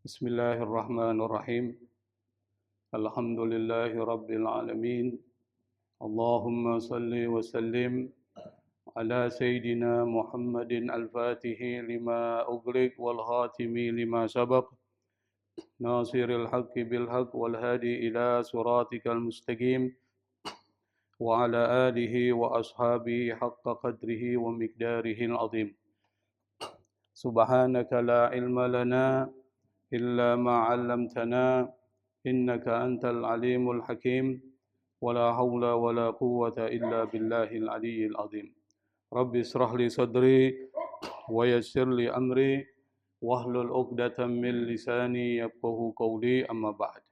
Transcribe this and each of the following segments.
Bismillahirrahmanirrahim. Alhamdulillahi Rabbil Alamin. Allahumma salli wa sallim ala Sayyidina Muhammadin al-Fatihi lima ughliq wal khatimi lima sabaq. Nasiril haqqi bil haqq wal hadi ila siratikal mustaqim. Wa ala alihi wa ashabihi haqqa qadrihi wa miqdarihil azim. Subhanaka la ilma lana إلا ما علمتنا إنك أنت العليم الحكيم ولا حول ولا قوة إلا بالله العلي العظيم رب اشرح لي صدري ويسر لي أمري واحلل عقدة من لساني يفقهوا قولي أما بعد.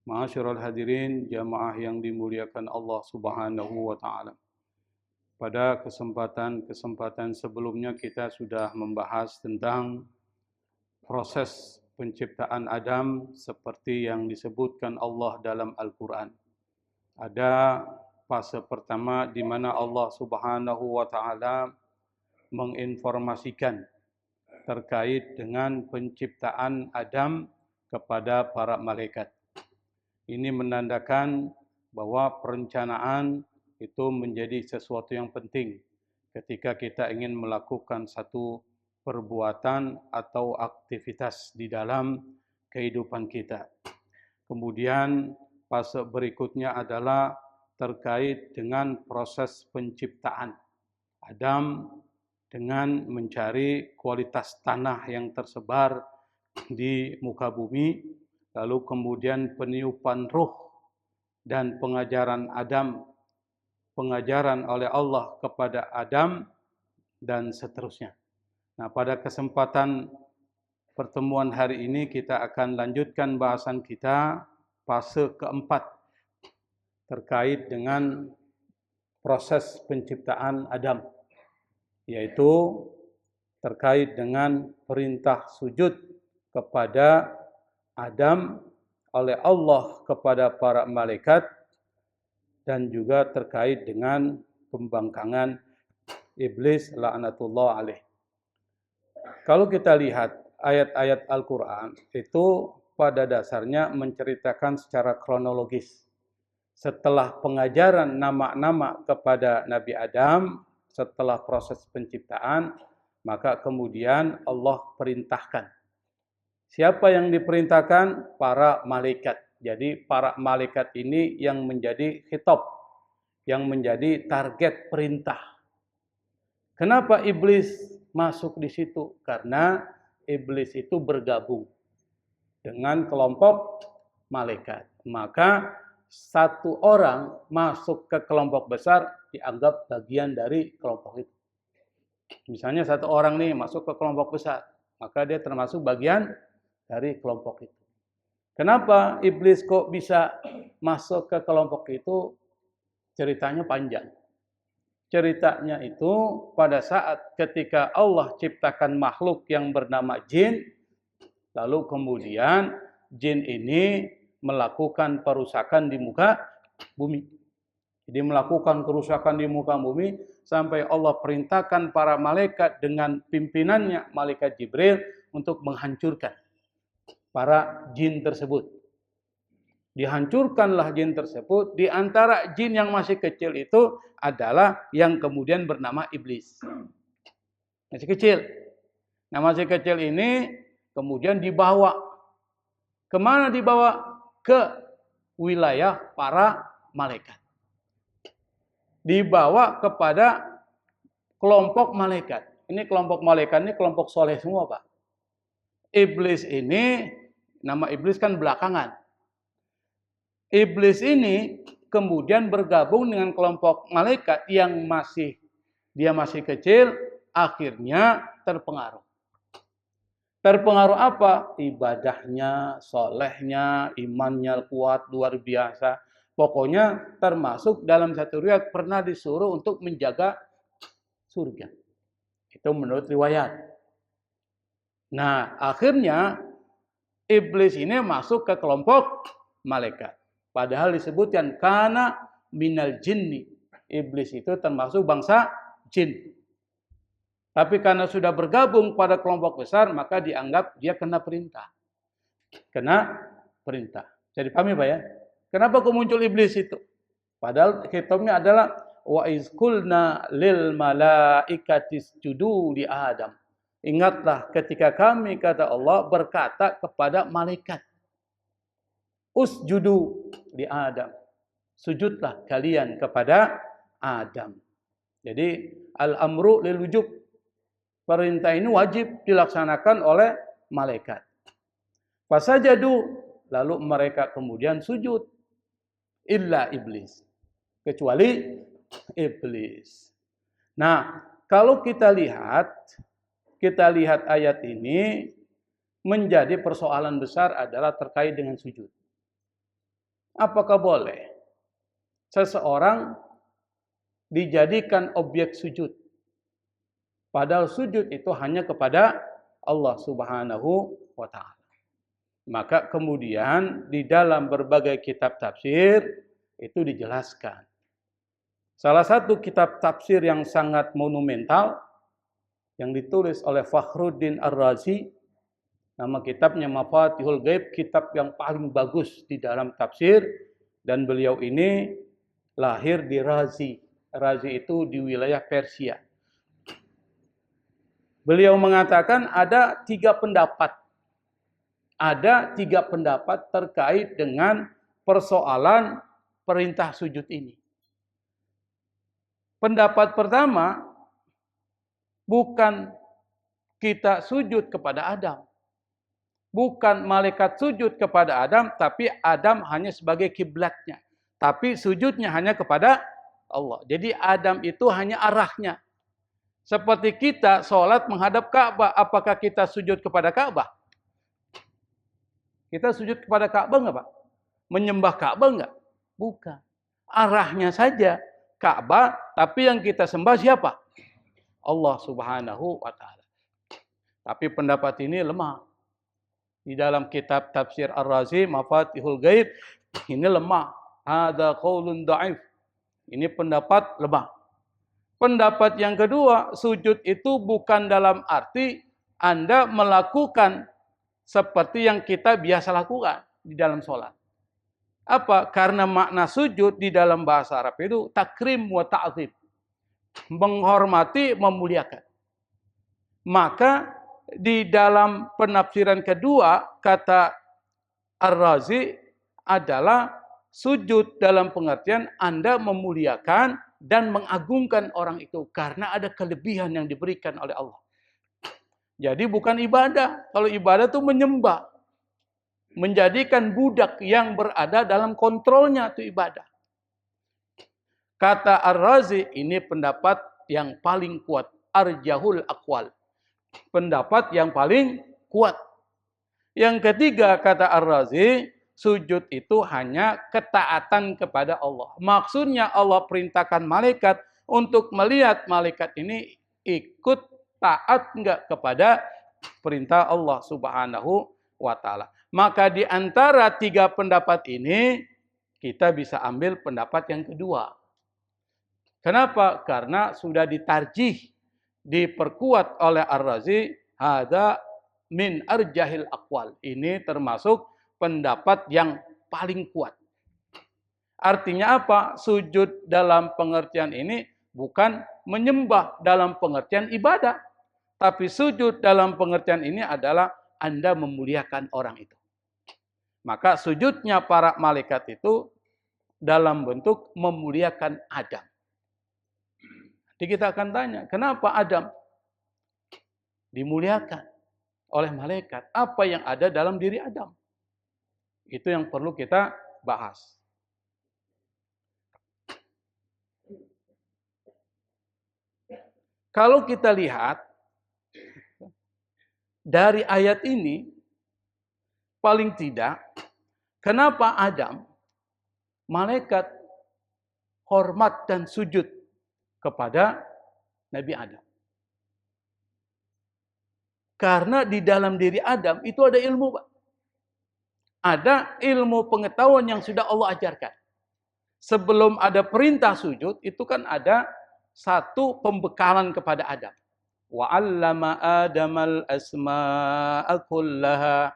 Ma'asyiral hadirin, jamaah yang dimuliakan Allah Subhanahu wa taala. Pada kesempatan sebelumnya kita sudah membahas tentang proses penciptaan Adam seperti yang disebutkan Allah dalam Al-Quran. Ada fase pertama di mana Allah Subhanahu wa taala menginformasikan terkait dengan penciptaan Adam kepada para malaikat. Ini menandakan bahwa perencanaan itu menjadi sesuatu yang penting ketika kita ingin melakukan satu perbuatan atau aktivitas di dalam kehidupan kita. Kemudian fase berikutnya adalah terkait dengan proses penciptaan Adam dengan mencari kualitas tanah yang tersebar di muka bumi, lalu kemudian peniupan ruh dan pengajaran oleh Allah kepada Adam dan seterusnya. Nah, pada kesempatan pertemuan hari ini kita akan lanjutkan bahasan kita fase keempat terkait dengan proses penciptaan Adam, yaitu terkait dengan perintah sujud kepada Adam oleh Allah kepada para malaikat dan juga terkait dengan pembangkangan iblis laknatullah alaih. Kalau kita lihat ayat-ayat Al-Quran, itu pada dasarnya menceritakan secara kronologis. Setelah pengajaran nama-nama kepada Nabi Adam, setelah proses penciptaan, maka kemudian Allah perintahkan. Siapa yang diperintahkan? Para malaikat. Jadi para malaikat ini yang menjadi khitab, yang menjadi target perintah. Kenapa iblis masuk di situ? Karena iblis itu bergabung dengan kelompok malaikat. Maka satu orang masuk ke kelompok besar dianggap bagian dari kelompok itu. Misalnya satu orang nih masuk ke kelompok besar, maka dia termasuk bagian dari kelompok itu. Kenapa iblis kok bisa masuk ke kelompok itu? Ceritanya panjang. Ceritanya itu pada saat ketika Allah ciptakan makhluk yang bernama jin, lalu kemudian jin ini melakukan perusakan di muka bumi. Jadi melakukan kerusakan di muka bumi sampai Allah perintahkan para malaikat dengan pimpinannya malaikat Jibril untuk menghancurkan para jin tersebut. Dihancurkanlah jin tersebut. Di antara jin yang masih kecil itu adalah yang kemudian bernama iblis. Masih kecil. Nah, masih kecil ini kemudian dibawa. Kemana dibawa? Ke wilayah para malaikat. Dibawa kepada kelompok malaikat. Ini kelompok malaikat ini kelompok soleh semua, Pak. Iblis ini, nama iblis kan belakangan. Iblis ini kemudian bergabung dengan kelompok malaikat yang masih kecil, akhirnya terpengaruh. Terpengaruh apa? Ibadahnya, solehnya, imannya kuat, luar biasa. Pokoknya termasuk dalam satu riwayat pernah disuruh untuk menjaga surga. Itu menurut riwayat. Nah, akhirnya iblis ini masuk ke kelompok malaikat. Padahal disebutkan kana minal jinni. Iblis itu termasuk bangsa jin. Tapi karena sudah bergabung pada kelompok besar, maka dianggap dia kena perintah. Kena perintah. Jadi paham ya Pak ya? Kenapa kok muncul iblis itu? Padahal khitabnya adalah wa iz qulna lil malaikati isjudu li Adam. Ingatlah ketika kami, kata Allah, berkata kepada malaikat, usjudu li Adam. Sujudlah kalian kepada Adam. Jadi al-amru lil wujub. Perintah ini wajib dilaksanakan oleh malaikat. Fasajadu, lalu mereka kemudian sujud. Illa iblis. Kecuali iblis. Nah, kalau kita lihat ayat ini, menjadi persoalan besar adalah terkait dengan sujud. Apakah boleh seseorang dijadikan objek sujud? Padahal sujud itu hanya kepada Allah Subhanahu wa Ta'ala. Maka kemudian di dalam berbagai kitab tafsir itu dijelaskan. Salah satu kitab tafsir yang sangat monumental yang ditulis oleh Fakhruddin Ar-Razi, nama kitabnya Mafatihul Ghaib, kitab yang paling bagus di dalam tafsir, dan beliau ini lahir di Razi. Razi itu di wilayah Persia. Beliau mengatakan ada tiga pendapat. Ada tiga pendapat terkait dengan persoalan perintah sujud ini. Pendapat pertama, bukan kita sujud kepada Adam. Bukan malaikat sujud kepada Adam, tapi Adam hanya sebagai kiblatnya. Tapi sujudnya hanya kepada Allah. Jadi Adam itu hanya arahnya. Seperti kita sholat menghadap Ka'bah, apakah kita sujud kepada Ka'bah? Kita sujud kepada Ka'bah enggak, Pak? Menyembah Ka'bah enggak? Bukan. Arahnya saja Ka'bah, tapi yang kita sembah siapa? Allah Subhanahu wa Ta'ala. Tapi pendapat ini lemah. Di dalam kitab tafsir Ar-Razi, Mafatihul Ghaib, ini lemah. Hadza qaulun dha'if. Ini pendapat lemah. Pendapat yang kedua, sujud itu bukan dalam arti Anda melakukan seperti yang kita biasa lakukan di dalam sholat. Apa? Karena makna sujud di dalam bahasa Arab itu takrim wa ta'zim. Menghormati, memuliakan. Maka di dalam penafsiran kedua, kata Ar-Razi adalah sujud dalam pengertian Anda memuliakan dan mengagungkan orang itu karena ada kelebihan yang diberikan oleh Allah. Jadi bukan ibadah. Kalau ibadah itu menyembah. Menjadikan budak yang berada dalam kontrolnya itu ibadah. Kata Ar-Razi, ini pendapat yang paling kuat. Arjahul aqwal. Pendapat yang paling kuat. Yang ketiga, kata Ar-Razi, sujud itu hanya ketaatan kepada Allah. Maksudnya Allah perintahkan malaikat untuk melihat malaikat ini ikut taat enggak kepada perintah Allah Subhanahu wa Ta'ala. Maka di antara tiga pendapat ini, kita bisa ambil pendapat yang kedua. Kenapa? Karena sudah ditarjih, diperkuat oleh Ar-Razi, hadza min arjahil aqwal. Ini termasuk pendapat yang paling kuat. Artinya apa? Sujud dalam pengertian ini bukan menyembah dalam pengertian ibadah. Tapi sujud dalam pengertian ini adalah Anda memuliakan orang itu. Maka sujudnya para malaikat itu dalam bentuk memuliakan Adam. Jadi kita akan tanya, kenapa Adam dimuliakan oleh malaikat? Apa yang ada dalam diri Adam? Itu yang perlu kita bahas. Kalau kita lihat dari ayat ini, paling tidak, kenapa Adam, malaikat, hormat dan sujud kepada Nabi Adam? Karena di dalam diri Adam itu ada ilmu, Pak. Ada ilmu pengetahuan yang sudah Allah ajarkan. Sebelum ada perintah sujud, itu kan ada satu pembekalan kepada Adam. Wa 'allama Adamal asma'a kullaha.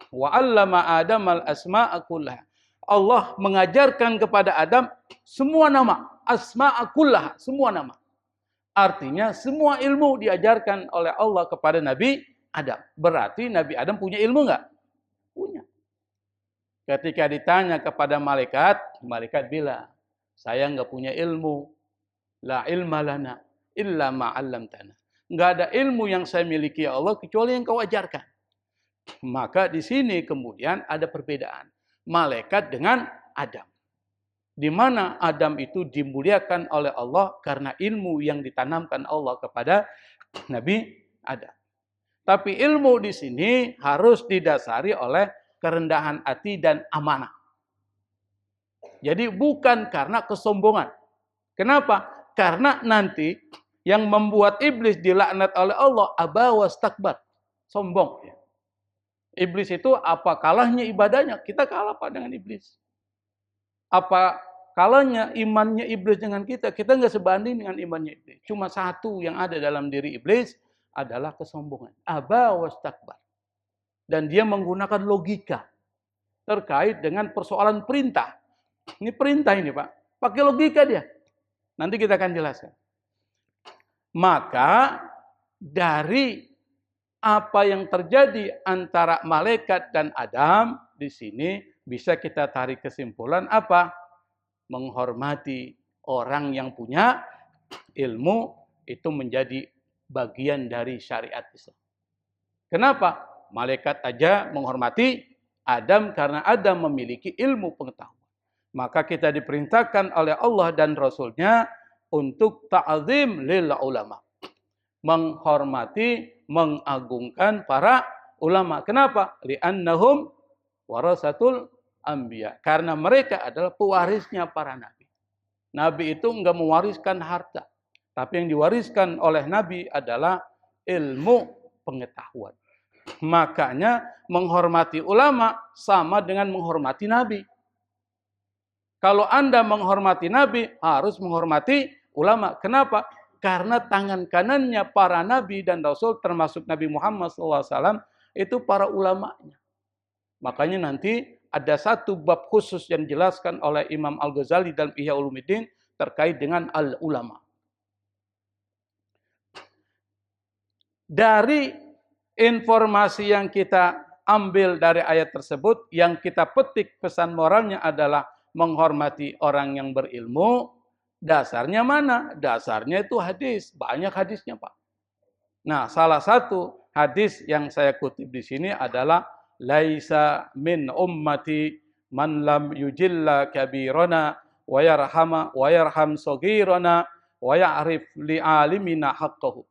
Wa 'allama Adamal asma'a kullaha. Allah mengajarkan kepada Adam semua nama, asma'a kullaha, semua nama. Artinya semua ilmu diajarkan oleh Allah kepada Nabi Adam. Berarti Nabi Adam punya ilmu enggak? Punya. Ketika ditanya kepada malaikat, malaikat bilang, saya enggak punya ilmu. La ilma lana illa ma 'allamtana. Enggak ada ilmu yang saya miliki ya Allah kecuali yang kau ajarkan. Maka di sini kemudian ada perbedaan malaikat dengan Adam. Di mana Adam itu dimuliakan oleh Allah karena ilmu yang ditanamkan Allah kepada Nabi Adam. Tapi ilmu di sini harus didasari oleh kerendahan hati dan amanah. Jadi bukan karena kesombongan. Kenapa? Karena nanti yang membuat iblis dilaknat oleh Allah aba wastakbar, sombong. Iblis itu apa kalahnya ibadahnya? Kita kalah Pak dengan iblis. Apa kalahnya imannya iblis dengan kita? Kita nggak sebanding dengan imannya iblis. Cuma satu yang ada dalam diri iblis adalah kesombongan. Aba wastakbar. Dan dia menggunakan logika terkait dengan persoalan perintah. Ini perintah ini Pak. Pakai logika dia. Nanti kita akan jelaskan. Maka dari apa yang terjadi antara malaikat dan Adam di sini bisa kita tarik kesimpulan apa? Menghormati orang yang punya ilmu itu menjadi bagian dari syariat Islam. Kenapa? Malaikat aja menghormati Adam karena Adam memiliki ilmu pengetahuan. Maka kita diperintahkan oleh Allah dan Rasul-Nya untuk ta'zim lil ulama. Menghormati, mengagungkan para ulama. Kenapa? Li'annahum warasatul anbiya. Karena mereka adalah pewarisnya para nabi. Nabi itu enggak mewariskan harta. Tapi yang diwariskan oleh nabi adalah ilmu pengetahuan. Makanya menghormati ulama sama dengan menghormati nabi. Kalau Anda menghormati nabi, harus menghormati ulama. Kenapa? Karena tangan kanannya para nabi dan rasul termasuk Nabi Muhammad SAW itu para ulamanya. Makanya nanti ada satu bab khusus yang dijelaskan oleh Imam Al-Ghazali dalam Ihya Ulumuddin terkait dengan al-ulama. Dari informasi yang kita ambil dari ayat tersebut, yang kita petik pesan moralnya adalah menghormati orang yang berilmu. Dasarnya mana? Dasarnya itu hadis. Banyak hadisnya, Pak. Nah, salah satu hadis yang saya kutip di sini adalah laisa min ummati man lam yujilla kabirana wa yarham saghirana wa ya'rif li'alimina haqqahu.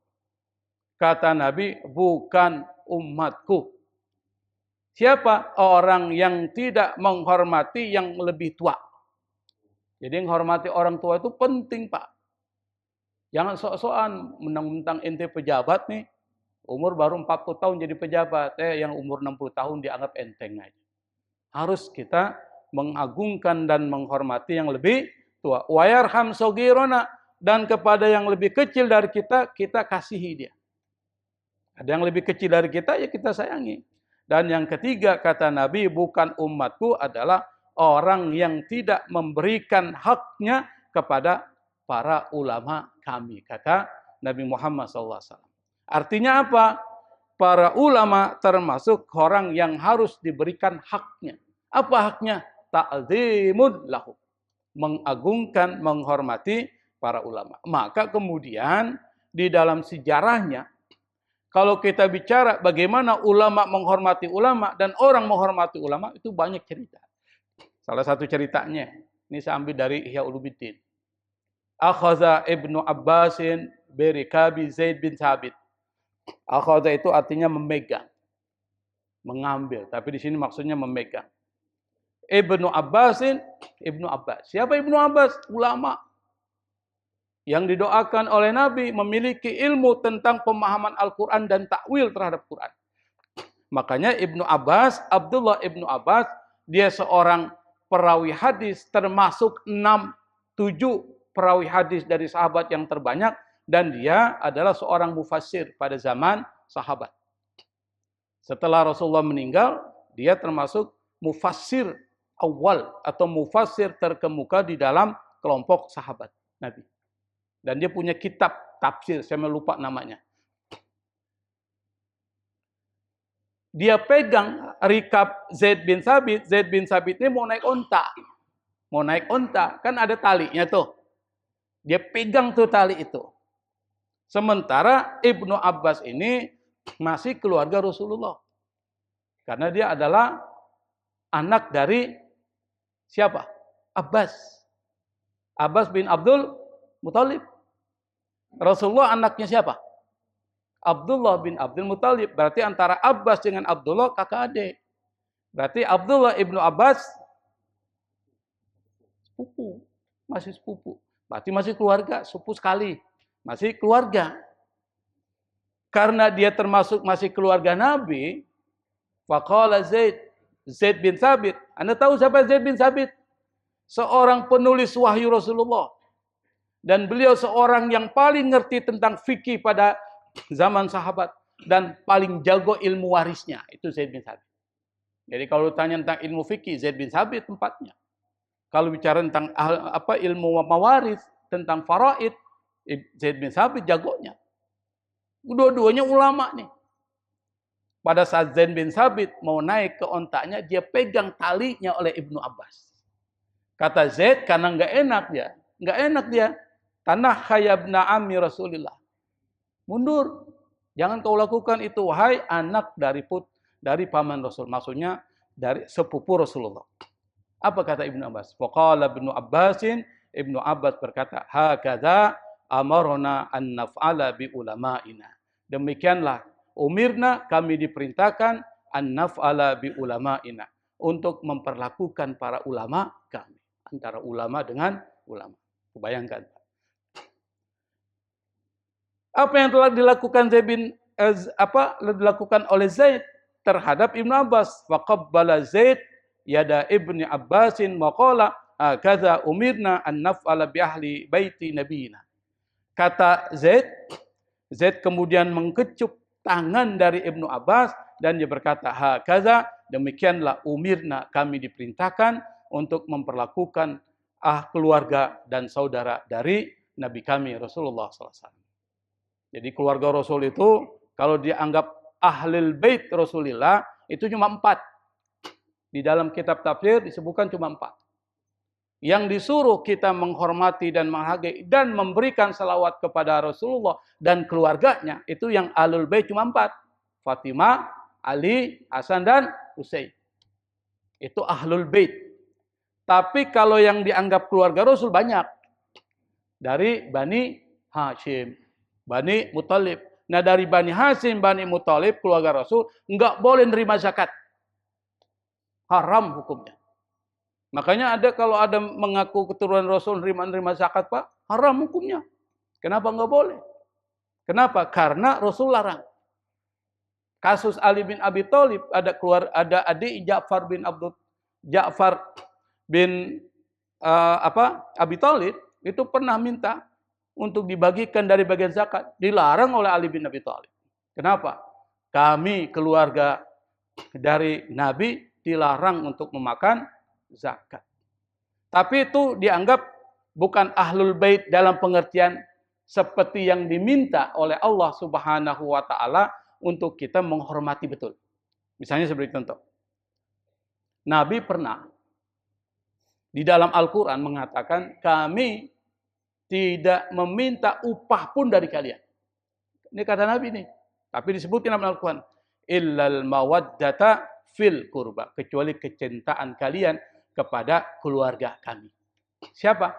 Kata Nabi, bukan umatku. Siapa? Orang yang tidak menghormati yang lebih tua. Jadi menghormati orang tua itu penting, Pak. Jangan sok-sokan mentang-mentang ente pejabat nih, umur baru 40 tahun jadi pejabat, yang umur 60 tahun dianggap enteng aja. Harus kita mengagungkan dan menghormati yang lebih tua. Wa yarham saghirana, dan kepada yang lebih kecil dari kita, kita kasihi dia. Ada yang lebih kecil dari kita, ya kita sayangi. Dan yang ketiga, kata Nabi, bukan umatku adalah orang yang tidak memberikan haknya kepada para ulama kami, kata Nabi Muhammad SAW. Artinya apa? Para ulama termasuk orang yang harus diberikan haknya. Apa haknya? Ta'zimun lahu. Mengagungkan, menghormati para ulama. Maka kemudian di dalam sejarahnya, kalau kita bicara bagaimana ulama menghormati ulama dan orang menghormati ulama, itu banyak cerita. Salah satu ceritanya, ini saya ambil dari Ihya Ulumuddin. Akhadha Ibnu Abbasin berikabi Zaid bin Thabit. Akhadha itu artinya memegang, mengambil. Tapi di sini maksudnya memegang. Ibnu Abbasin, Ibnu Abbas. Siapa Ibnu Abbas? Ulama. Yang didoakan oleh Nabi memiliki ilmu tentang pemahaman Al-Quran dan takwil terhadap Quran. Makanya Ibnu Abbas, Abdullah Ibnu Abbas, dia seorang perawi hadis, termasuk 6-7 perawi hadis dari sahabat yang terbanyak, dan dia adalah seorang mufassir pada zaman sahabat. Setelah Rasulullah meninggal, Dia termasuk mufassir awal atau mufassir terkemuka di dalam kelompok sahabat Nabi. Dan dia punya kitab tafsir, saya lupa namanya. Dia pegang rikab Zaid bin Sabit. Zaid bin Sabit ini mau naik onta. Mau naik onta, kan ada talinya tuh. Dia pegang tuh tali itu. Sementara Ibnu Abbas ini masih keluarga Rasulullah. Karena dia adalah anak dari siapa? Abbas. Abbas bin Abdul Muthalib. Rasulullah anaknya siapa? Abdullah bin Abdul Muthalib. Berarti antara Abbas dengan Abdullah kakak adik. Berarti Abdullah ibnu Abbas sepupu. Masih sepupu. Berarti masih keluarga, sepupu sekali. Masih keluarga. Karena dia termasuk masih keluarga Nabi, faqala Zaid bin Sabit. Anda tahu siapa Zaid bin Sabit? Seorang penulis wahyu Rasulullah. Dan beliau seorang yang paling ngerti tentang fikih pada zaman sahabat. Dan paling jago ilmu warisnya. Itu Zaid bin Sabit. Jadi kalau tanya tentang ilmu fikih, Zaid bin Sabit tempatnya. Kalau bicara tentang ilmu mawaris, tentang faraid, Zaid bin Sabit jagonya. Dua-duanya ulama nih. Pada saat Zaid bin Sabit mau naik ke ontaknya, dia pegang talinya oleh Ibnu Abbas. Kata Zaid, karena nggak enak dia. Tanah khayabna ammi Rasulillah. Mundur. Jangan kau lakukan itu, wahai anak dari paman Rasul. Maksudnya dari sepupu Rasulullah. Apa kata Ibnu Abbas? Faqala Ibnu Abbasin, Ibnu Abbas berkata, hakadha amarna an naf'ala bi ulama'ina. Demikianlah umirna, kami diperintahkan an naf'ala bi ulama'ina, untuk memperlakukan para ulama kami, antara ulama dengan ulama. Bayangkan. Apa yang telah dilakukan dilakukan oleh Zaid terhadap Ibnu Abbas? Faqabbala Zaid yada Ibnu Abbasin wa qala hakadha umirna an naf'ala bi ahli baiti nabiyina. Kata Zaid kemudian mengkecup tangan dari Ibnu Abbas dan dia berkata, hakaza, demikianlah umirna, kami diperintahkan untuk memperlakukan keluarga dan saudara dari Nabi kami Rasulullah SAW. Jadi keluarga Rasul itu kalau dianggap ahlul bait Rasulillah itu cuma 4. Di dalam kitab tafsir disebutkan cuma 4. Yang disuruh kita menghormati dan menghargai dan memberikan salawat kepada Rasulullah dan keluarganya, itu yang ahlul bait cuma 4. Fatimah, Ali, Hasan dan Husain. Itu ahlul bait. Tapi kalau yang dianggap keluarga Rasul banyak. Dari Bani Hashim, Bani Muthalib. Nah dari Bani Hashim, Bani Muthalib, keluarga Rasul, enggak boleh nerima zakat. Haram hukumnya. Makanya kalau ada mengaku keturunan Rasul nerima zakat, Pak, haram hukumnya. Kenapa enggak boleh? Kenapa? Karena Rasul larang. Kasus Ali bin Abi Thalib, ada adik Ja'far bin Abi Thalib itu pernah minta untuk dibagikan dari bagian zakat, dilarang oleh Ali bin Abi Thalib. Kenapa? Kami keluarga dari Nabi dilarang untuk memakan zakat. Tapi itu dianggap bukan ahlul bait dalam pengertian seperti yang diminta oleh Allah Subhanahu wa taala untuk kita menghormati betul. Misalnya seperti contoh. Nabi pernah di dalam Al-Qur'an mengatakan, kami tidak meminta upah pun dari kalian. Ini kata Nabi nih. Tapi disebutkan dalam Al-Qur'an, illal mawaddata fil qurba, kecuali kecintaan kalian kepada keluarga kami. Siapa?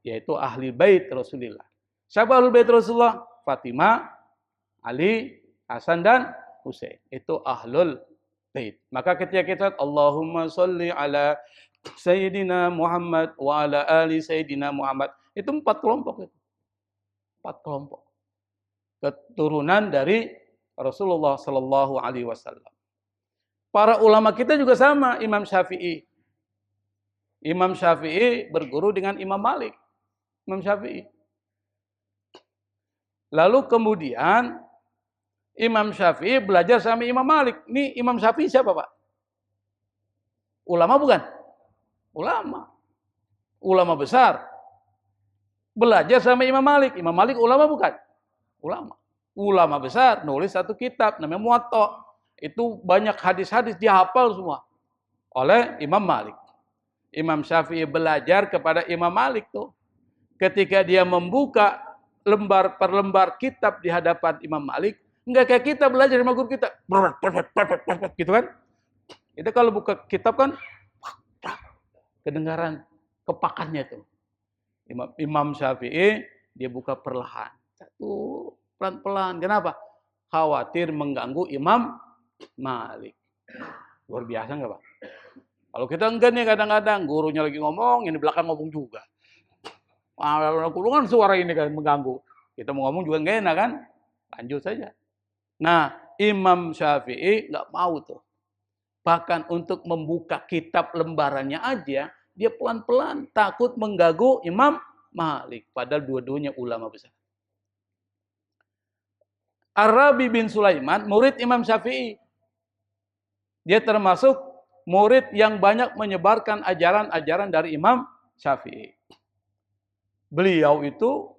Yaitu ahli bait Rasulullah. Siapa ahli bait Rasulullah? Fatimah, Ali, Hasan dan Husain. Itu ahlul bait. Maka ketika kita Allahumma sholli ala Sayyidina Muhammad wa ala ali Sayyidina Muhammad, itu 4 kelompok itu. 4 kelompok. Keturunan dari Rasulullah sallallahu alaihi wasallam. Para ulama kita juga sama, Imam Syafi'i. Imam Syafi'i berguru dengan Imam Malik. Imam Syafi'i. Lalu kemudian Imam Syafi'i belajar sama Imam Malik. Ini Imam Syafi'i siapa, Pak? Ulama bukan? Ulama. Ulama besar. Belajar sama Imam Malik. Imam Malik ulama bukan? Ulama. Ulama besar, nulis satu kitab namanya Muwatta. Itu banyak hadis-hadis dihafal semua oleh Imam Malik. Imam Syafi'i belajar kepada Imam Malik tuh. Ketika dia membuka lembar per lembar kitab di hadapan Imam Malik, enggak kayak kita belajar sama guru kita. Gitu kan? Itu kalau buka kitab kan kedengaran kepakannya tuh. Imam Syafi'i dia buka perlahan. Satu pelan-pelan. Kenapa? Khawatir mengganggu Imam Malik. Luar biasa enggak, Pak? Kalau kita enggak nih kadang-kadang gurunya lagi ngomong, ini belakang ngomong juga. Kan suara ini kan mengganggu. Kita mau ngomong juga enggak enak kan? Lanjut saja. Nah, Imam Syafi'i enggak mau tuh. Bahkan untuk membuka kitab lembarannya aja, dia pelan-pelan, takut mengganggu Imam Malik. Padahal dua-duanya ulama besar. Ar-Rabi bin Sulaiman, murid Imam Syafi'i. Dia termasuk murid yang banyak menyebarkan ajaran-ajaran dari Imam Syafi'i. Beliau itu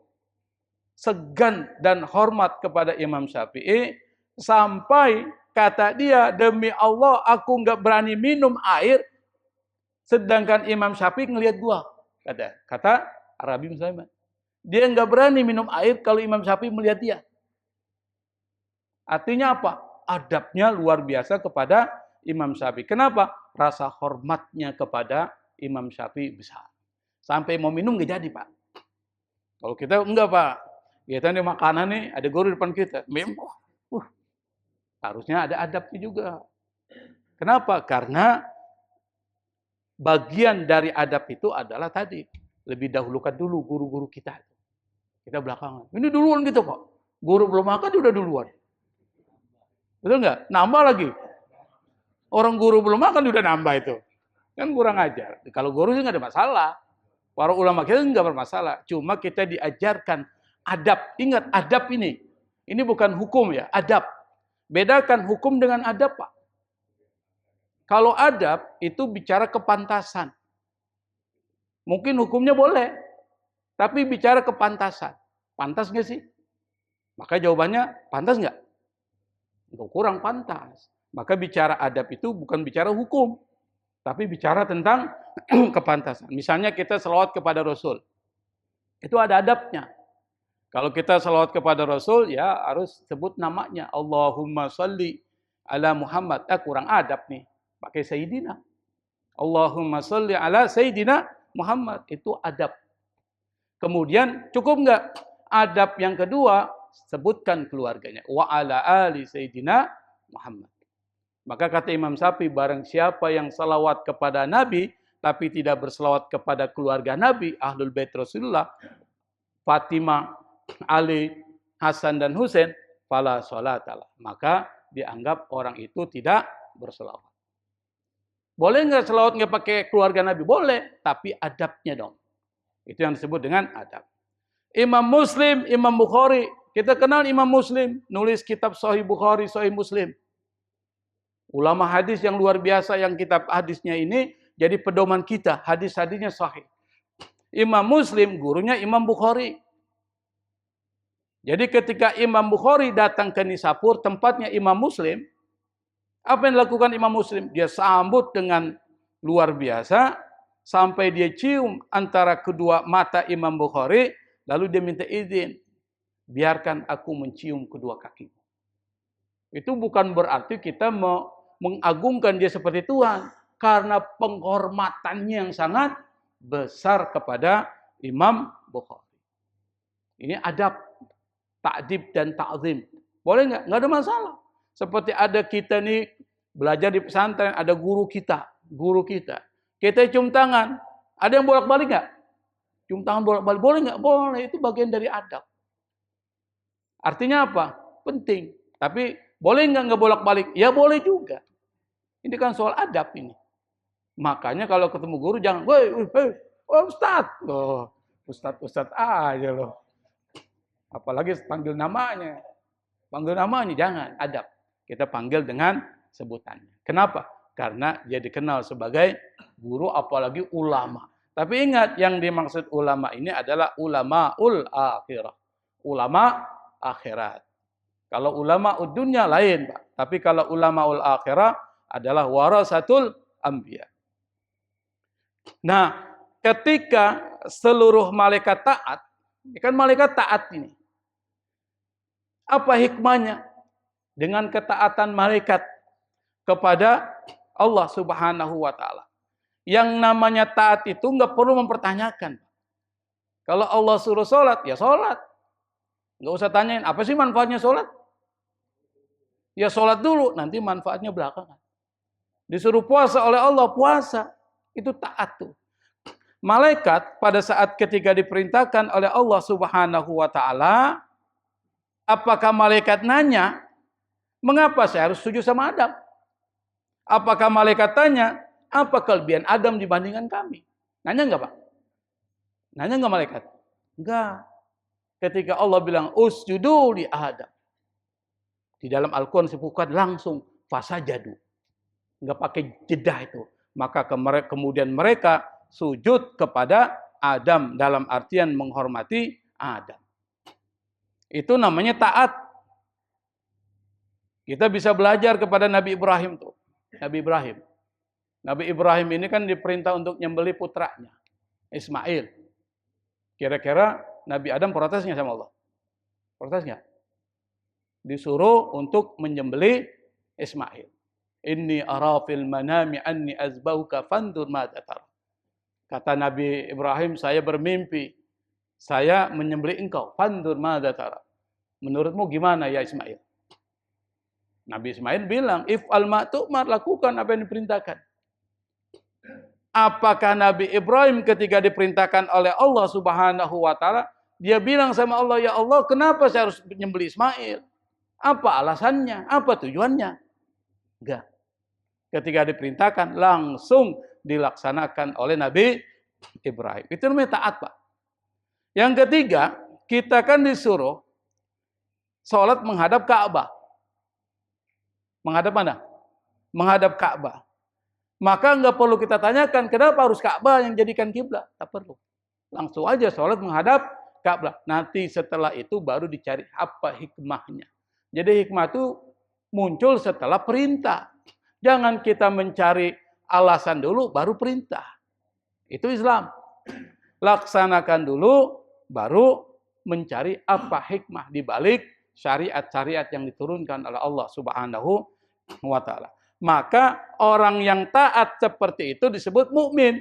segan dan hormat kepada Imam Syafi'i sampai kata dia, demi Allah aku nggak berani minum air sedangkan Imam Syafi'i ngelihat gua. Kata Ar-Rabi bin Sulaiman. Dia nggak berani minum air kalau Imam Syafi'i melihat dia. Artinya apa? Adabnya luar biasa kepada Imam Syafi'i. Kenapa? Rasa hormatnya kepada Imam Syafi'i besar. Sampai mau minum nggak jadi, Pak. Kalau kita enggak, Pak. Kita nih makanan nih, ada guru depan kita. Harusnya ada adabnya juga. Kenapa? Karena bagian dari adab itu adalah tadi. Lebih dahulukan dulu guru-guru kita. Kita belakangan. Ini duluan gitu kok. Guru belum makan, dia udah duluan. Betul nggak? Nambah lagi. Orang guru belum makan udah nambah itu. Kan kurang ajar. Kalau guru sih nggak ada masalah. Para ulama kita nggak bermasalah. Cuma kita diajarkan adab. Ingat, adab ini. Ini bukan hukum ya, adab. Bedakan hukum dengan adab, Pak. Kalau adab itu bicara kepantasan. Mungkin hukumnya boleh. Tapi bicara kepantasan. Pantas nggak sih? Maka jawabannya, pantas nggak? Kurang pantas. Maka bicara adab itu bukan bicara hukum, tapi bicara tentang kepantasan. Misalnya kita selawat kepada Rasul. Itu ada adabnya. Kalau kita selawat kepada Rasul, ya harus sebut namanya. Allahumma salli ala Muhammad. Kurang adab nih. Pakai Sayyidina. Allahumma salli ala Sayyidina Muhammad. Itu adab. Kemudian cukup nggak? Adab yang kedua, sebutkan keluarganya. Wa ala ali Sayyidina Muhammad. Maka kata Imam Syafi'i, barang siapa yang salawat kepada Nabi, tapi tidak berselawat kepada keluarga Nabi, Ahlul Bait Rasulullah, Fatimah, Ali, Hasan dan Husain, fala sholatalah. Maka dianggap orang itu tidak berselawat. Boleh nggak selawat nggak pakai keluarga Nabi? Boleh, tapi adabnya dong. Itu yang disebut dengan adab. Imam Muslim, Imam Bukhari. Kita kenal Imam Muslim, nulis kitab Sahih Bukhari, Sahih Muslim. Ulama hadis yang luar biasa yang kitab hadisnya ini jadi pedoman kita. Hadis-hadisnya sahih. Imam Muslim, gurunya Imam Bukhari. Jadi ketika Imam Bukhari datang ke Nisapur, tempatnya Imam Muslim, apa yang dilakukan Imam Muslim? Dia sambut dengan luar biasa, sampai dia cium antara kedua mata Imam Bukhari, lalu dia minta izin, biarkan aku mencium kedua kakimu. Itu bukan berarti kita mengagungkan dia seperti Tuhan, karena penghormatannya yang sangat besar kepada Imam Bukhari. Ini adab, ta'dib dan ta'zim. Boleh nggak? Nggak ada masalah. Seperti ada kita nih belajar di pesantren, ada guru kita. Kita cium tangan. Ada yang bolak-balik nggak? Cium tangan bolak-balik. Boleh nggak? Boleh. Itu bagian dari adab. Artinya apa? Penting. Tapi boleh nggak bolak-balik? Ya boleh juga. Ini kan soal adab ini. Makanya kalau ketemu guru jangan, Ustadz. Loh, Ustadz aja loh. Apalagi panggil namanya. Panggil namanya jangan, adab. Kita panggil dengan sebutannya. Kenapa? Karena dia dikenal sebagai guru, apalagi ulama. Tapi ingat, yang dimaksud ulama ini adalah ulamaul akhirah. Ulama akhirat. Kalau ulama dunia lain, Pak. Tapi kalau ulamaul akhirah adalah warasatul anbiya. Nah, ketika seluruh malaikat taat, kan malaikat taat ini. Apa hikmahnya dengan ketaatan malaikat kepada Allah Subhanahu wa taala? Yang namanya taat itu nggak perlu mempertanyakan. Kalau Allah suruh sholat, ya sholat. Nggak usah tanyain, apa sih manfaatnya sholat? Ya sholat dulu, nanti manfaatnya belakangan. Disuruh puasa oleh Allah, puasa. Itu taat tuh. Malaikat pada saat ketika diperintahkan oleh Allah Subhanahu wa taala, apakah malaikat nanya, mengapa saya harus sujud sama Adam? Apakah malaikat tanya, apa kelebihan Adam dibandingkan kami? Nanya enggak, Pak? Nanya enggak malaikat? Enggak. Ketika Allah bilang, usjudu li Adam. Di dalam Al-Quran disebutkan langsung, fasajadu. Enggak pakai jeda itu. Maka kemudian mereka sujud kepada Adam, dalam artian menghormati Adam. Itu namanya taat. Kita bisa belajar kepada Nabi Ibrahim tuh. Nabi Ibrahim. Nabi Ibrahim ini kan diperintah untuk nyembelih putranya, Ismail. Kira-kira Nabi Adam protesnya sama Allah? Protes nggak? Disuruh untuk menyembelih Ismail. Inni ara fil manami anni azbauka fandur madza tara. Kata Nabi Ibrahim, saya bermimpi, saya menyembelih engkau. Fandur madza tara. Menurutmu gimana ya Ismail? Nabi Ismail bilang, if'al ma tu'mar, lakukan apa yang diperintahkan. Apakah Nabi Ibrahim ketika diperintahkan oleh Allah Subhanahu wa taala, dia bilang sama Allah, ya Allah, kenapa saya harus menyembelih Ismail? Apa alasannya? Apa tujuannya? Enggak. Ketika diperintahkan, langsung dilaksanakan oleh Nabi Ibrahim. Itu namanya taat, Pak. Yang ketiga, kita kan disuruh sholat menghadap Ka'bah. Menghadap mana? Menghadap Ka'bah. Maka nggak perlu kita tanyakan, kenapa harus Ka'bah yang jadikan kiblat? Tak perlu. Langsung aja sholat menghadap Ka'bah. Nanti setelah itu baru dicari apa hikmahnya. Jadi hikmah itu muncul setelah perintah. Jangan kita mencari alasan dulu, baru perintah. Itu Islam. Laksanakan dulu, baru mencari apa hikmah di balik syariat-syariat yang diturunkan oleh Allah Subhanahu wa taala. Maka orang yang taat seperti itu disebut mukmin.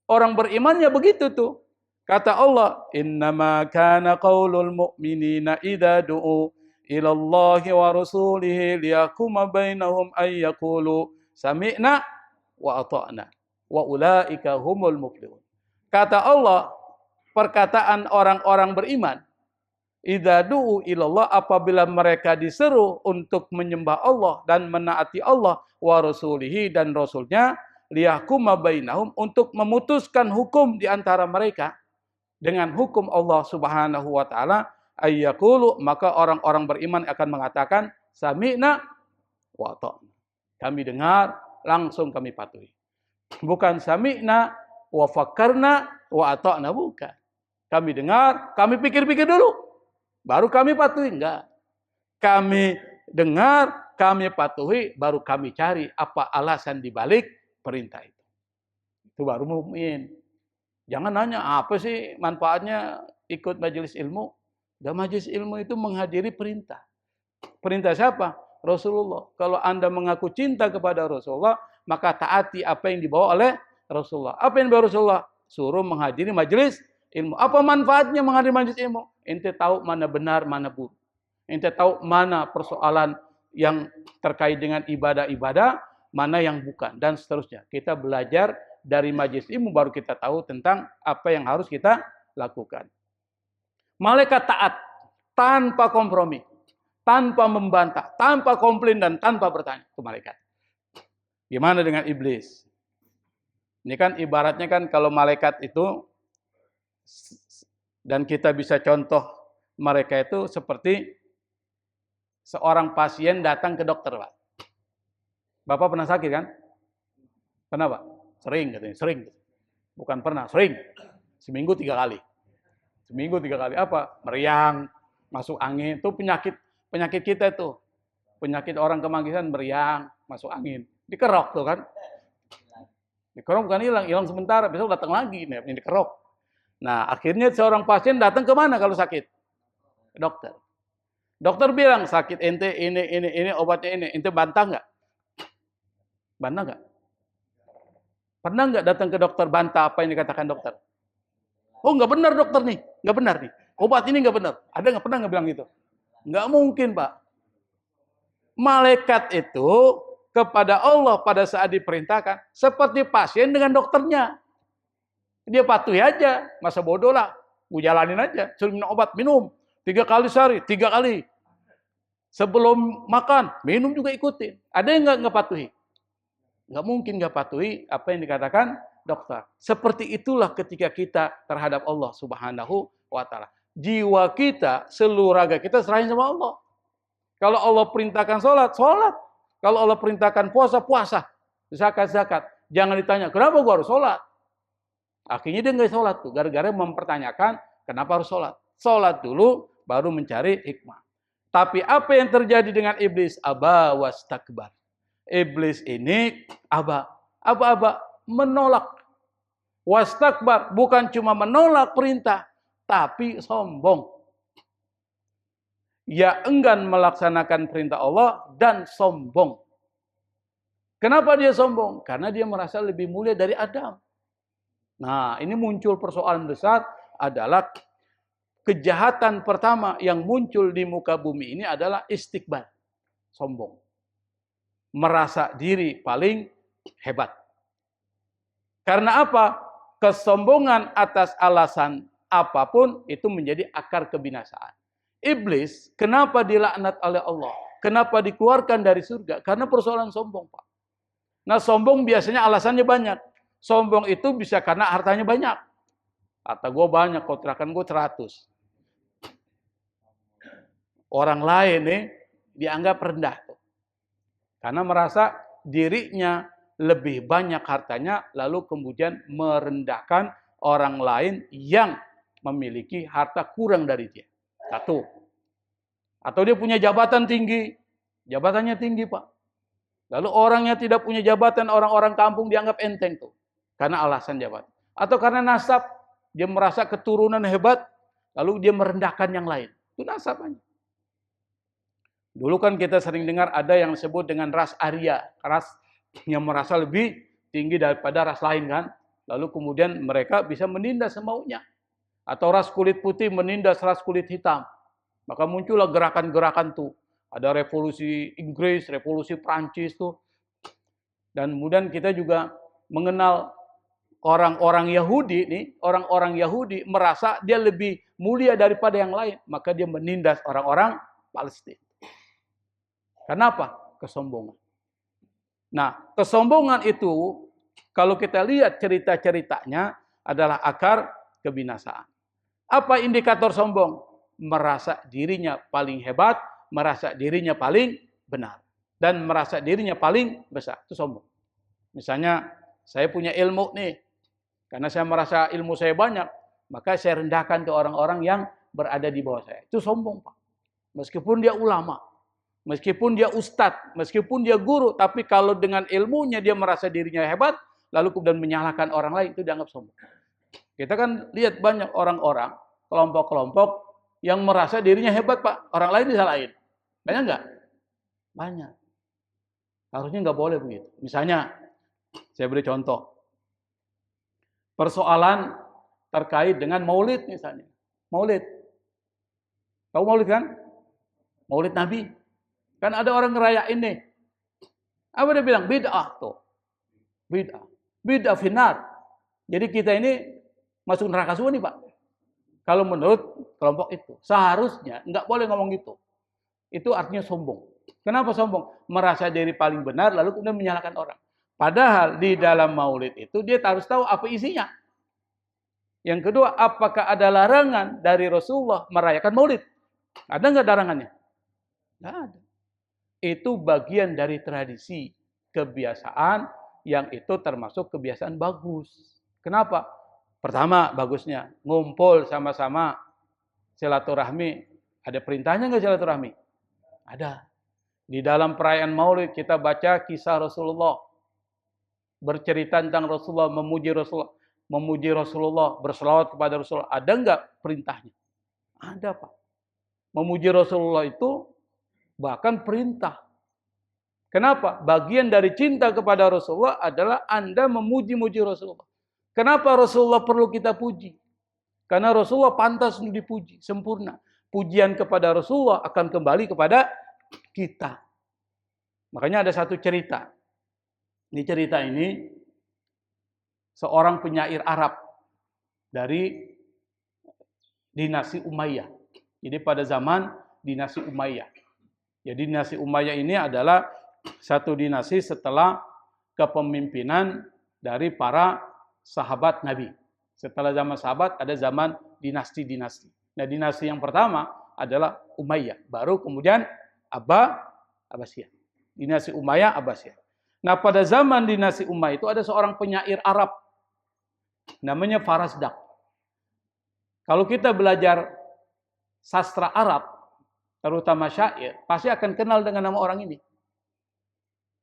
Orang berimannya begitu tuh. Kata Allah, "Innama kana qaulul mu'minina idza du'u ila Allahi wa rasulihi liyahkuma bainahum ay yaqulu sami'na wa ata'na wa ulaika humul muflihun." Kata Allah, perkataan orang-orang beriman, idza du'u ilallah, apabila mereka diseru untuk menyembah Allah dan menaati Allah wa rasulihi dan rasulnya, liyahkuma bainahum, untuk memutuskan hukum di antara mereka dengan hukum Allah Subhanahu wa taala, ayyaqulu, maka orang-orang beriman akan mengatakan sami'na wa ata'na. Kami dengar, langsung kami patuhi. Bukan sami'na wa fakkarna wa ata'na, bukan. Kami dengar, kami pikir-pikir dulu, baru kami patuhi. Enggak. Kami dengar, kami patuhi, baru kami cari apa alasan dibalik perintah itu. Itu baru mukmin. Jangan nanya, apa sih manfaatnya ikut majelis ilmu? Dan majelis ilmu itu menghadiri perintah. Perintah siapa? Rasulullah. Kalau Anda mengaku cinta kepada Rasulullah, maka taati apa yang dibawa oleh Rasulullah. Apa yang dibawa Rasulullah? Suruh menghadiri majelis ilmu. Apa manfaatnya menghadiri majelis ilmu? Ente tahu mana benar, mana buruk. Ente tahu mana persoalan yang terkait dengan ibadah-ibadah, mana yang bukan, dan seterusnya. Kita belajar dari majelis ilmu, baru kita tahu tentang apa yang harus kita lakukan. Malaikat taat tanpa kompromi, tanpa membantah, tanpa komplain, dan tanpa bertanya ke malaikat. Gimana dengan iblis? Ini kan ibaratnya kan kalau malaikat itu, dan kita bisa contoh mereka itu seperti seorang pasien datang ke dokter, Pak. Bapak pernah sakit kan? Pernah Pak? Sering katanya, sering. Bukan pernah, sering. Seminggu 3 kali. Seminggu 3 kali. Apa? Meriang, masuk angin. Itu penyakit kita itu. Penyakit orang kemanggisan meriang, masuk angin. Dikerok tuh kan. Dikerok bukan hilang, hilang sementara, besok datang lagi. Nih, ini dikerok. Nah, akhirnya seorang pasien datang ke mana kalau sakit? Dokter. Dokter bilang, sakit ente ini obatnya ini. Ente bantah nggak? Bantah nggak? Pernah nggak datang ke dokter bantah apa yang dikatakan dokter? Oh, nggak benar dokter nih. Nggak benar nih. Obat ini nggak benar. Ada nggak pernah nggak bilang gitu? Nggak mungkin, Pak. Malaikat itu kepada Allah pada saat diperintahkan seperti pasien dengan dokternya. Dia patuhi aja. Masa bodoh lah. Gue jalanin aja. Suruh minum obat, minum. 3 kali sehari, 3 kali. Sebelum makan, minum juga ikutin. Ada yang nggak patuhi? Nggak mungkin nggak patuhi apa yang dikatakan dokter. Seperti itulah ketika kita terhadap Allah Subhanahu wa Ta'ala. Jiwa kita, seluruh raga kita serahin sama Allah. Kalau Allah perintahkan sholat, sholat. Kalau Allah perintahkan puasa, puasa. Zakat, zakat. Jangan ditanya, kenapa gua harus sholat? Akhirnya dia nggak sholat tuh. Gara-gara mempertanyakan kenapa harus sholat. Sholat dulu, baru mencari hikmah. Tapi apa yang terjadi dengan iblis? Aba wastakbar. Iblis ini aba menolak. Wastakbar bukan cuma menolak perintah, tapi sombong. Ya enggan melaksanakan perintah Allah dan sombong. Kenapa dia sombong? Karena dia merasa lebih mulia dari Adam. Nah, ini muncul persoalan besar adalah kejahatan pertama yang muncul di muka bumi ini adalah istikbar. Sombong. Merasa diri paling hebat. Karena apa? Kesombongan atas alasan apapun itu menjadi akar kebinasaan. Iblis, kenapa dilaknat oleh Allah? Kenapa dikeluarkan dari surga? Karena persoalan sombong, Pak. Nah, sombong biasanya alasannya banyak. Sombong itu bisa karena hartanya banyak. Harta gue banyak, kontrakan gue 100. Orang lain nih dianggap rendah. Karena merasa dirinya lebih banyak hartanya, lalu kemudian merendahkan orang lain yang memiliki harta kurang dari dia. Satu. Atau dia punya jabatan tinggi. Jabatannya tinggi, Pak. Lalu orangnya tidak punya jabatan, orang-orang kampung dianggap enteng tuh. Karena alasan jabatan. Atau karena nasab, dia merasa keturunan hebat, lalu dia merendahkan yang lain. Itu nasabnya. Dulu kan kita sering dengar ada yang disebut dengan ras Arya, ras yang merasa lebih tinggi daripada ras lain kan. Lalu kemudian mereka bisa menindas semaunya. Atau ras kulit putih menindas ras kulit hitam. Maka muncullah gerakan-gerakan tuh. Ada revolusi Inggris, revolusi Prancis tuh. Dan kemudian kita juga mengenal orang-orang Yahudi nih, orang-orang Yahudi merasa dia lebih mulia daripada yang lain, maka dia menindas orang-orang Palestina. Kenapa? Kesombongan. Nah, kesombongan itu kalau kita lihat cerita-ceritanya adalah akar kebinasaan. Apa indikator sombong? Merasa dirinya paling hebat, merasa dirinya paling benar, dan merasa dirinya paling besar. Itu sombong. Misalnya, saya punya ilmu nih, karena saya merasa ilmu saya banyak, maka saya rendahkan ke orang-orang yang berada di bawah saya. Itu sombong, Pak. Meskipun dia ulama, meskipun dia ustadz, meskipun dia guru, tapi kalau dengan ilmunya dia merasa dirinya hebat, lalu kemudian menyalahkan orang lain, itu dianggap sombong. Kita kan lihat banyak orang-orang, kelompok-kelompok yang merasa dirinya hebat, Pak. Orang lain disalahin. Banyak nggak? Banyak. Harusnya nggak boleh begitu. Misalnya, saya beri contoh. Persoalan terkait dengan maulid misalnya. Maulid. Tahu maulid kan? Maulid Nabi. Kan ada orang ngerayain nih. Apa dia bilang? Bid'ah tuh. Bid'ah. Bid'ah finar. Jadi kita ini masuk neraka semua nih, Pak. Kalau menurut kelompok itu. Seharusnya nggak boleh ngomong gitu. Itu artinya sombong. Kenapa sombong? Merasa diri paling benar lalu kemudian menyalahkan orang. Padahal di dalam maulid itu dia harus tahu apa isinya. Yang kedua, apakah ada larangan dari Rasulullah merayakan maulid? Ada nggak larangannya? Nggak ada. Itu bagian dari tradisi. kebiasaan yang itu termasuk kebiasaan bagus. Kenapa? Pertama, bagusnya ngumpul sama-sama silaturahmi. Ada perintahnya nggak silaturahmi? Ada. Di dalam perayaan Maulid kita baca kisah Rasulullah, bercerita tentang Rasulullah, memuji Rasulullah, berselawat kepada Rasulullah. Ada nggak perintahnya? Ada, Pak. Memuji Rasulullah itu bahkan perintah. Kenapa? Bagian dari cinta kepada Rasulullah adalah Anda memuji-muji Rasulullah. Kenapa Rasulullah perlu kita puji? Karena Rasulullah pantas untuk dipuji, sempurna. Pujian kepada Rasulullah akan kembali kepada kita. Makanya ada satu cerita. Ini cerita ini seorang penyair Arab dari dinasti Umayyah. Jadi pada zaman dinasti Umayyah. Jadi dinasti Umayyah ini adalah satu dinasti setelah kepemimpinan dari para sahabat Nabi. Setelah zaman sahabat ada zaman dinasti-dinasti. Nah, dinasti yang pertama adalah Umayyah, baru kemudian Abbasiyah. Dinasti Umayyah, Abbasiyah. Nah, pada zaman dinasti Umayyah itu ada seorang penyair Arab namanya Farazdak. Kalau kita belajar sastra Arab, terutama syair, pasti akan kenal dengan nama orang ini.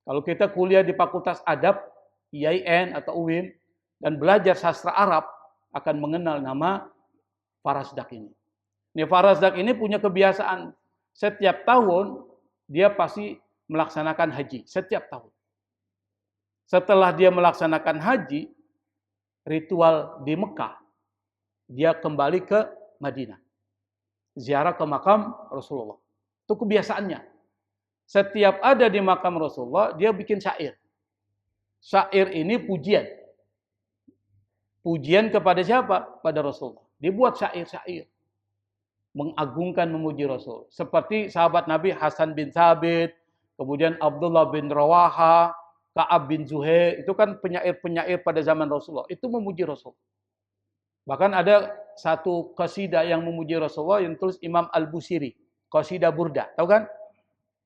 Kalau kita kuliah di Fakultas Adab, IAIN atau UIN, dan belajar sastra Arab, akan mengenal nama Farazdak ini. Nih, Farazdak ini punya kebiasaan. Setiap tahun, dia pasti melaksanakan haji. Setiap tahun. Setelah dia melaksanakan haji, ritual di Mekah, dia kembali ke Madinah. Ziarah ke makam Rasulullah. Itu kebiasaannya. Setiap ada di makam Rasulullah, dia bikin syair. Syair ini pujian. Pujian kepada siapa? Pada Rasulullah. Dia buat syair-syair. Mengagungkan, memuji Rasul. Seperti sahabat Nabi Hasan bin Thabit, kemudian Abdullah bin Rawaha, Ka'ab bin Zuhair. Itu kan penyair-penyair pada zaman Rasulullah. Itu memuji Rasul. Bahkan ada satu qasidah yang memuji Rasulullah yang tulis Imam Al-Busiri. Qasidah Burda. Tahu kan?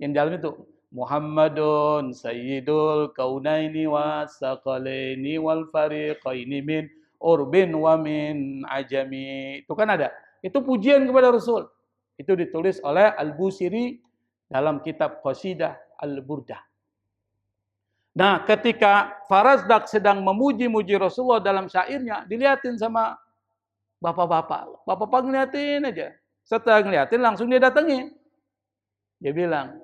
Yang di dalam itu. Muhammadun sayyidul kaunaini wassaqalaini wal fariqaini min urbin wa min ajami. Itu kan ada. Itu pujian kepada Rasul. Itu ditulis oleh Al-Busiri dalam kitab Qasidah Al-Burdah. Nah, ketika Farazdak sedang memuji-muji Rasulullah dalam syairnya, dilihatin sama bapak-bapak. Bapak-bapak ngeliatin aja. Setelah ngeliatin, langsung dia datengin. Dia bilang,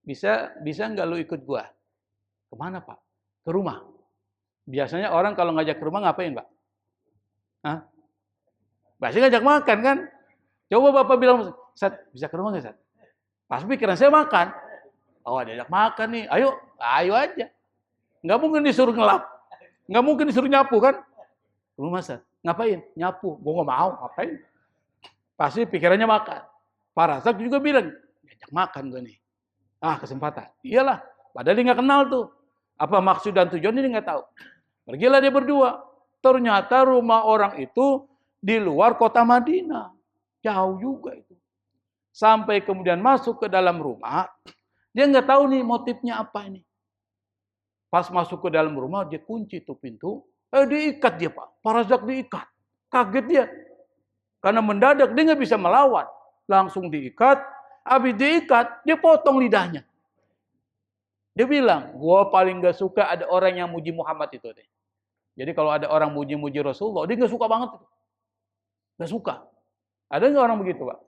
bisa nggak lu ikut gua? Kemana, Pak? Ke rumah. Biasanya orang kalau ngajak ke rumah ngapain, Pak? Hah? Biasanya ngajak makan kan? Coba Bapak bilang, Sat, bisa ke rumah nggak, Sat? Pas pikiran saya makan. Oh, diajak makan nih. Ayo aja. Nggak mungkin disuruh ngelap. Nggak mungkin disuruh nyapu kan? Rumah, Sat. Ngapain? Nyapu. Gua nggak mau. Ngapain? Pasti pikirannya makan. Farazdak juga bilang, diajak makan gue nih. Ah, kesempatan. Iyalah. Padahal dia nggak kenal tuh. Apa maksud dan tujuan ini nggak tahu. Pergilah dia berdua. Ternyata rumah orang itu di luar kota Madinah. Jauh juga itu. Sampai kemudian masuk ke dalam rumah. Dia nggak tahu nih motifnya apa ini. Pas masuk ke dalam rumah, dia kunci tuh pintu. Diikat dia, Pak. Farazdak diikat. Kaget dia. Karena mendadak dia nggak bisa melawan. Langsung diikat. Habis diikat, dia potong lidahnya. Dia bilang, gua paling nggak suka ada orang yang muji Muhammad itu deh. Jadi kalau ada orang muji-muji Rasulullah, dia nggak suka banget. Nggak suka. Ada nggak orang begitu, Pak?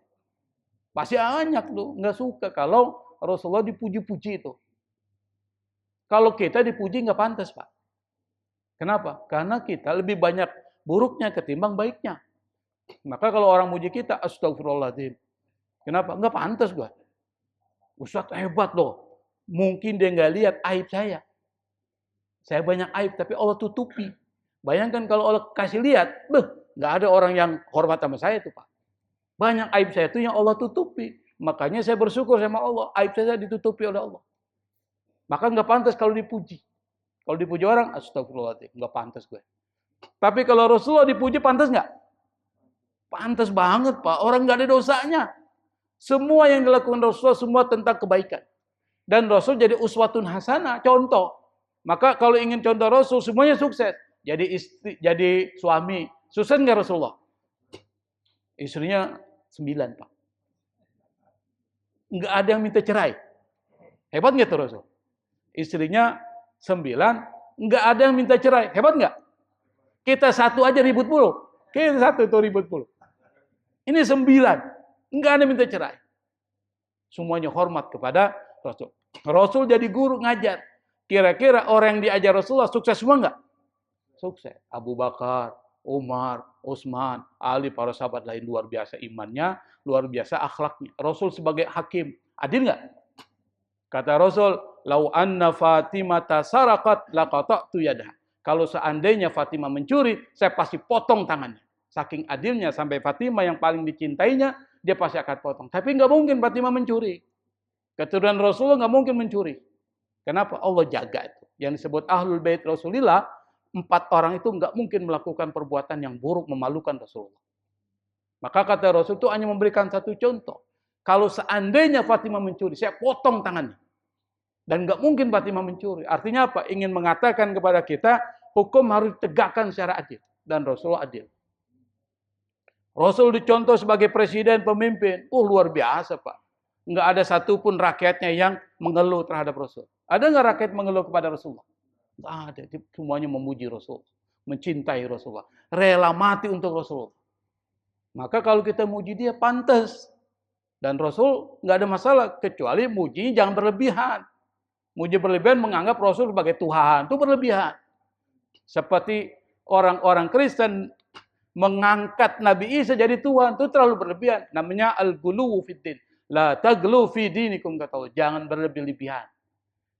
Pasti banyak tuh. Nggak suka kalau Rasulullah dipuji-puji itu. Kalau kita dipuji nggak pantas, Pak. Kenapa? Karena kita lebih banyak buruknya ketimbang baiknya. Maka kalau orang muji kita, astagfirullahaladzim. Kenapa? Nggak pantas gua. Ustaz hebat loh. Mungkin dia nggak lihat aib saya. Saya banyak aib, tapi Allah tutupi. Bayangkan kalau Allah kasih lihat, nggak ada orang yang hormat sama saya tuh, Pak. Banyak aib saya itu yang Allah tutupi. Makanya saya bersyukur sama Allah. Aib saya ditutupi oleh Allah. Maka nggak pantas kalau dipuji. Kalau dipuji orang, astagfirullahaladzim. Nggak pantas gue. Tapi kalau Rasulullah dipuji, pantas nggak? Pantas banget, Pak. Orang nggak ada dosanya. Semua yang dilakukan Rasulullah, semua tentang kebaikan. Dan Rasul jadi uswatun hasanah, contoh. Maka kalau ingin contoh Rasul, semuanya sukses. Jadi istri, jadi suami. Sukses nggak Rasulullah? Istrinya 9, Pak. Nggak ada yang minta cerai. Hebat nggak tuh Rasul? Istrinya 9, nggak ada yang minta cerai. Hebat nggak? Kita satu aja ribut mulu. Kita satu itu ribut mulu. Ini 9, nggak ada yang minta cerai. Semuanya hormat kepada Rasul. Rasul jadi guru ngajar. Kira-kira orang yang diajar Rasulullah sukses semua nggak? Sukses. Abu Bakar, Umar, Utsman, Ali, para sahabat lain luar biasa imannya, luar biasa akhlaknya. Rasul sebagai hakim, adil nggak? Kata Rasul, "Lau anna Fatimah tasaraqat laqata'tu yadaha." Kalau seandainya Fatimah mencuri, saya pasti potong tangannya. Saking adilnya sampai Fatimah yang paling dicintainya, dia pasti akan potong. Tapi nggak mungkin Fatimah mencuri. Keturunan Rasulullah nggak mungkin mencuri. Kenapa? Allah jaga itu. Yang disebut Ahlul Bait Rasulillah, 4 orang itu nggak mungkin melakukan perbuatan yang buruk memalukan Rasulullah. Maka kata Rasul itu hanya memberikan satu contoh. Kalau seandainya Fatimah mencuri, saya potong tangannya. Dan nggak mungkin Fatimah mencuri. Artinya apa? Ingin mengatakan kepada kita, hukum harus ditegakkan secara adil. Dan Rasulullah adil. Rasul dicontoh sebagai presiden, pemimpin. Luar biasa, Pak. Nggak ada satupun rakyatnya yang mengeluh terhadap Rasul. Ada nggak rakyat mengeluh kepada Rasulullah? Nggak ada. Semuanya memuji Rasul. Mencintai Rasulullah. Rela mati untuk Rasulullah. Maka kalau kita muji dia, pantas. Dan Rasul nggak ada masalah. Kecuali muji jangan berlebihan. Muji berlebihan menganggap Rasul sebagai Tuhan. Itu berlebihan. Seperti orang-orang Kristen mengangkat Nabi Isa jadi Tuhan. Itu terlalu berlebihan. Namanya al-ghuluw fiddin. La taghlu fi dinikum, kata Allah. Jangan berlebihan.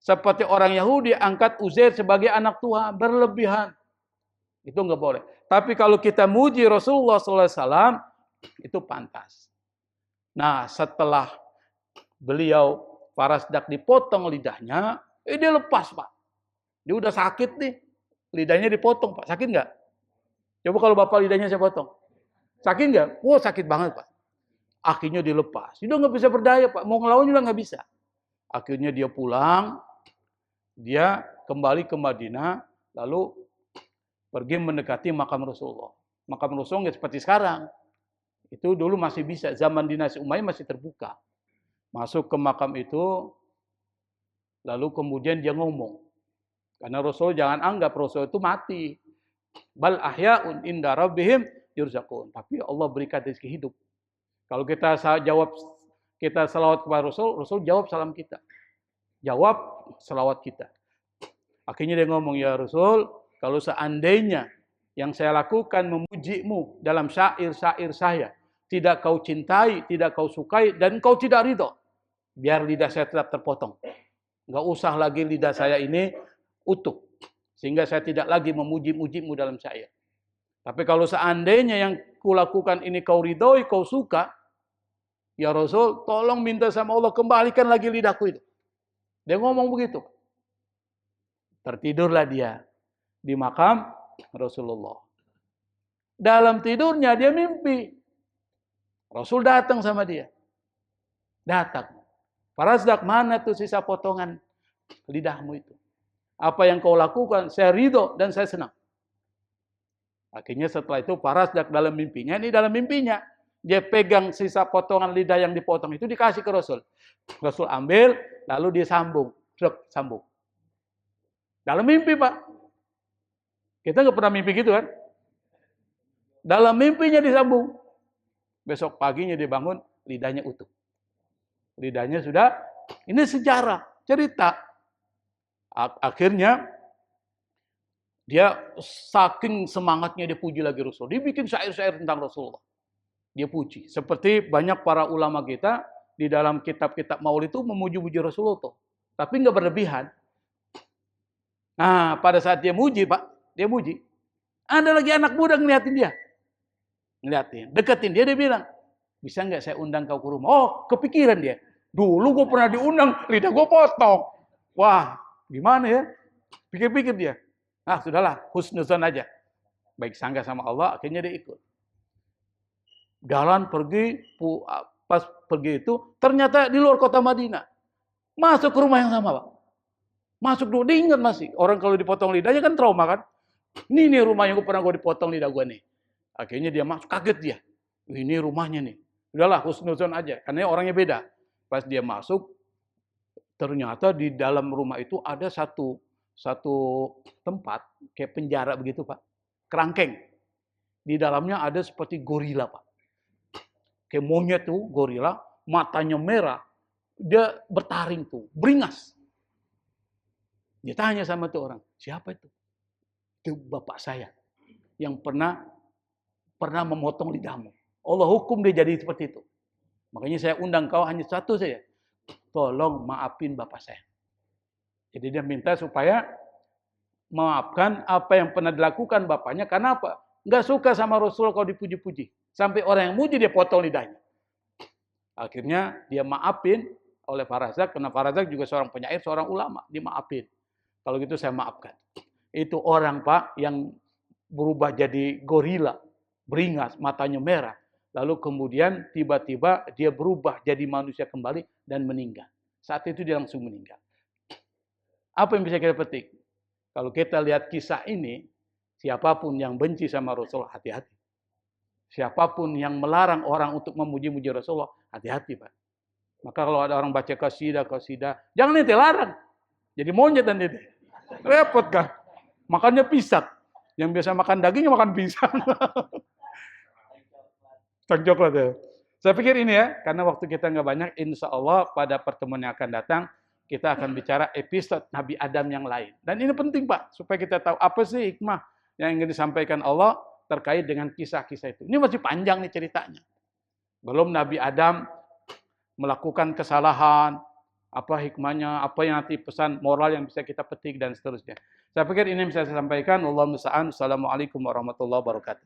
Seperti orang Yahudi angkat Uzair sebagai anak Tuhan. Berlebihan. Itu nggak boleh. Tapi kalau kita muji Rasulullah SAW, itu pantas. Nah, setelah beliau Farasdak dipotong lidahnya, dia lepas, Pak. Dia udah sakit nih. Lidahnya dipotong, Pak. Sakit nggak? Coba kalau Bapak lidahnya saya potong. Sakit nggak? Wah, sakit banget, Pak. Akhirnya dilepas. Dia nggak bisa berdaya, Pak. Mau ngelawan juga nggak bisa. Akhirnya dia pulang. Dia kembali ke Madinah. Lalu pergi mendekati makam Rasulullah. Makam Rasulullah nggak seperti sekarang. Itu dulu masih bisa. Zaman dinasti Umayyah masih terbuka. Masuk ke makam itu. Lalu kemudian dia ngomong. Karena Rasul jangan anggap Rasul itu mati. Bal ahya'un inda rabbihim yurzaqun. Tapi Allah berikan rezeki hidup. Kalau kita jawab, kita selawat kepada Rasul, Rasul jawab salam kita. Jawab selawat kita. Akhirnya dia ngomong, ya Rasul, kalau seandainya yang saya lakukan memujimu dalam syair-syair saya, tidak kau cintai, tidak kau sukai, dan kau tidak ridho, biar lidah saya tetap terpotong. Nggak usah lagi lidah saya ini utuh. Sehingga saya tidak lagi memuji-mujimu dalam syair. Tapi kalau seandainya yang kulakukan ini kau ridhoi, kau suka, ya Rasul, tolong minta sama Allah, kembalikan lagi lidahku itu. Dia ngomong begitu. Tertidurlah dia di makam Rasulullah. Dalam tidurnya dia mimpi. Rasul datang sama dia. Datang. Farasdak, mana tuh sisa potongan lidahmu itu? Apa yang kau lakukan, saya ridho dan saya senang. Akhirnya setelah itu Farasdak dalam mimpinya, ini dalam mimpinya, dia pegang sisa potongan lidah yang dipotong itu dikasih ke Rasul. Rasul ambil, lalu dia sambung. Sambung. Dalam mimpi, Pak. Kita nggak pernah mimpi gitu kan? Dalam mimpinya disambung. Besok paginya dia bangun, lidahnya utuh. Lidahnya sudah, ini sejarah, cerita. Akhirnya, dia saking semangatnya dia puji lagi Rasul. Dia bikin syair-syair tentang Rasulullah. Dia puji. Seperti banyak para ulama kita di dalam kitab-kitab Maulid itu memuji-muji Rasulullah. Tapi nggak berlebihan. Nah, pada saat dia muji, Pak, dia muji. Ada lagi anak muda ngeliatin dia. Ngeliatin, deketin dia bilang, bisa nggak saya undang kau ke rumah? Oh, kepikiran dia. Dulu gue pernah diundang, lidah gue potong. Wah, gimana ya? Pikir-pikir dia. Ah, sudahlah, husnuzon aja. Baik sangka sama Allah, akhirnya dia ikut. Jalan pergi, pas pergi itu, ternyata di luar kota Madinah. Masuk ke rumah yang sama, Pak. Masuk dulu, dia ingat masih. Orang kalau dipotong lidahnya kan trauma kan. Ini rumah yang pernah gue dipotong lidah gue nih. Akhirnya dia masuk, kaget dia. Ini rumahnya nih. Udahlah, husnuzon aja. Karena orangnya beda. Pas dia masuk, ternyata di dalam rumah itu ada satu tempat, kayak penjara begitu Pak. Kerangkeng. Di dalamnya ada seperti gorila Pak. Kayak monyet tuh, gorila. Matanya merah. Dia bertaring tuh, beringas. Dia tanya sama tuh orang, siapa itu? Itu bapak saya yang pernah memotong lidahmu. Allah hukum dia jadi seperti itu. Makanya saya undang kau hanya satu saja. Tolong maafin bapak saya. Jadi dia minta supaya maafkan apa yang pernah dilakukan bapaknya. Karena apa? Nggak suka sama Rasul kalau dipuji-puji. Sampai orang yang muji dia potong lidahnya. Akhirnya dia maafin oleh Farazak. Karena Farazak juga seorang penyair, seorang ulama. Dimaafin. Kalau gitu saya maafkan. Itu orang Pak yang berubah jadi gorila. Beringas, matanya merah. Lalu kemudian tiba-tiba dia berubah jadi manusia kembali dan meninggal. Saat itu dia langsung meninggal. Apa yang bisa kita petik? Kalau kita lihat kisah ini, siapapun yang benci sama Rasulullah, hati-hati. Siapapun yang melarang orang untuk memuji-muji Rasulullah, hati-hati Pak. Maka kalau ada orang baca qasidah, jangan ente larang. Jadi monyet nanti. Repot kan? Makannya pisang. Yang biasa makan daging, makan pisang. Cak coklat ya. Saya pikir ini ya, karena waktu kita nggak banyak, insya Allah pada pertemuan yang akan datang, kita akan bicara episode Nabi Adam yang lain. Dan ini penting Pak, supaya kita tahu apa sih hikmah yang ingin disampaikan Allah terkait dengan kisah-kisah itu. Ini masih panjang nih ceritanya. Belum Nabi Adam melakukan kesalahan, apa hikmahnya, apa yang nanti pesan moral yang bisa kita petik dan seterusnya. Saya pikir ini yang bisa saya sampaikan. Allahumma musta'an. Assalamualaikum warahmatullahi wabarakatuh.